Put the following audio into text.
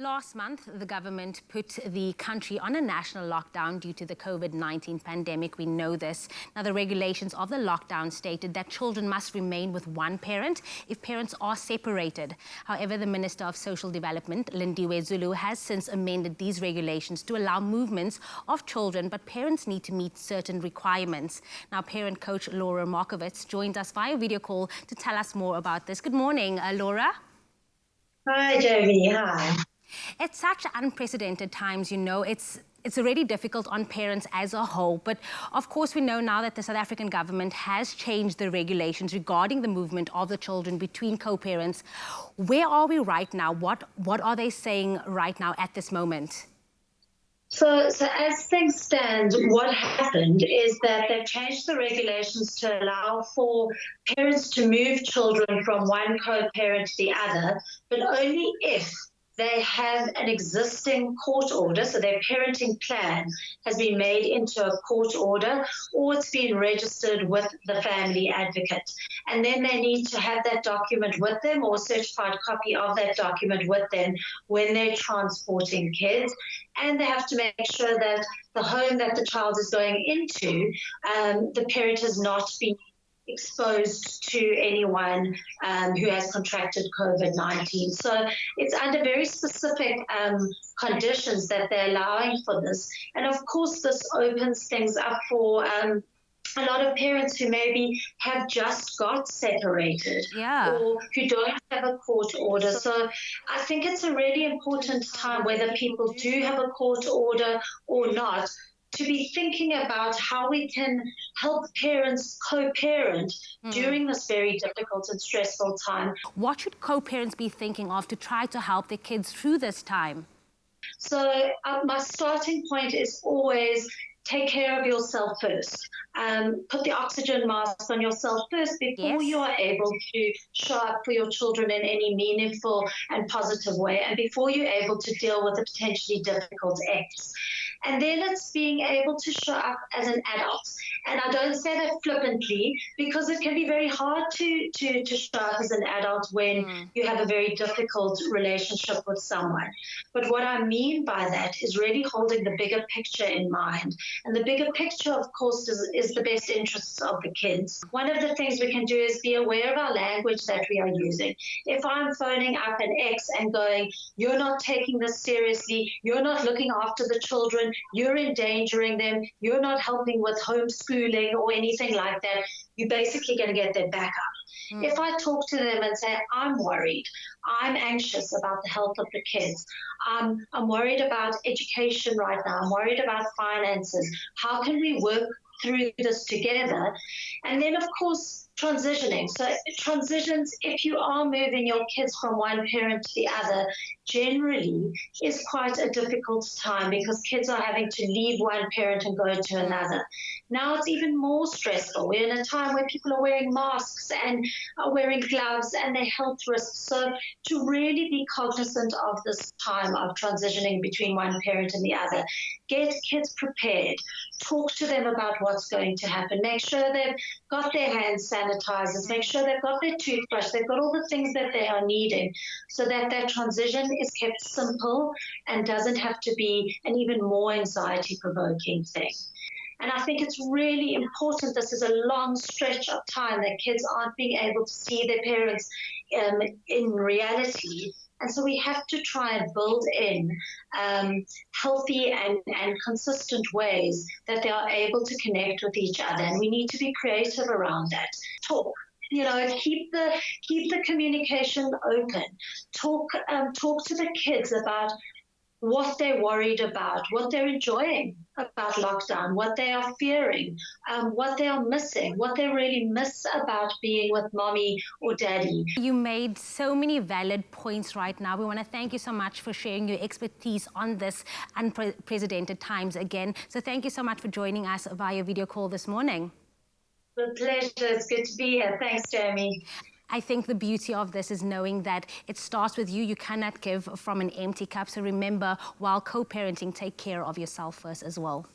Last month, the government put the country on a national lockdown due to the COVID-19 pandemic. We know this. Now, the regulations of the lockdown stated that children must remain with one parent if parents are separated. However, the Minister of Social Development, Lindiwe Zulu, has since amended these regulations to allow movements of children, but parents need to meet certain requirements. Now, parent Coach Laura Markovitz joins us via video call to tell us more about this. Good morning, Laura. Hi, Jamie. Hi. It's such unprecedented times, you know. It's already difficult on parents as a whole, but of course we know now that the South African government has changed the regulations regarding the movement of the children between co-parents. Where are we right now? What are they saying right now at this moment? So as things stand, what happened is that they've changed the regulations to allow for parents to move children from one co-parent to the other, but only if they have an existing court order, so their parenting plan has been made into a court order, or it's been registered with the family advocate. And then they need to have that document with them, or a certified copy of that document with them when they're transporting kids. And they have to make sure that the home that the child is going into, the parent has not been exposed to anyone who has contracted COVID-19. So it's under very specific conditions that they're allowing for this. And of course, this opens things up for a lot of parents who maybe have just got separated, or who don't have a court order. So I think it's a really important time, whether people do have a court order or not, to be thinking about how we can help parents co-parent during this very difficult and stressful time. What should co-parents be thinking of to try to help their kids through this time? So my starting point is always take care of yourself first. Put the oxygen mask on yourself first before you are able to show up for your children in any meaningful and positive way, and before you're able to deal with a potentially difficult ex. And then it's being able to show up as an adult. And I don't say that flippantly, because it can be very hard to show up as an adult when you have a very difficult relationship with someone. But what I mean by that is really holding the bigger picture in mind. And the bigger picture, of course, is the best interests of the kids. One of the things we can do is be aware of our language that we are using. If I'm phoning up an ex and going, you're not taking this seriously, you're not looking after the children, you're endangering them, you're not helping with homeschooling or anything like that, you're basically going to get their back up. If I talk to them and say, I'm worried, I'm anxious about the health of the kids, I'm worried about education right now, I'm worried about finances, how can we work through this together? And then, of course, transitioning. So transitions, if you are moving your kids from one parent to the other, generally is quite a difficult time, because kids are having to leave one parent and go to another. Now it's even more stressful. We're in a time where people are wearing masks and are wearing gloves, and their health risks. So to really be cognizant of this time of transitioning between one parent and the other, get kids prepared, talk to them about what's going to happen, make sure they've got their hand sanitizers, make sure they've got their toothbrush, they've got all the things that they are needing, so that that transition is kept simple and doesn't have to be an even more anxiety-provoking thing. And I think it's really important. This is a long stretch of time that kids aren't being able to see their parents in reality. And so we have to try and build in healthy and consistent ways that they are able to connect with each other. And we need to be creative around that. Talk. You know, keep the communication open. Talk to the kids about what they're worried about, what they're enjoying about lockdown, what they are fearing, what they are missing, what they really miss about being with mommy or daddy. You made so many valid points right now. We want to thank you so much for sharing your expertise on this unprecedented times again. So thank you so much for joining us via video call this morning. With pleasure. It's good to be here. Thanks, Jamie. I think the beauty of this is knowing that it starts with you. You cannot give from an empty cup. So remember, while co-parenting, take care of yourself first as well.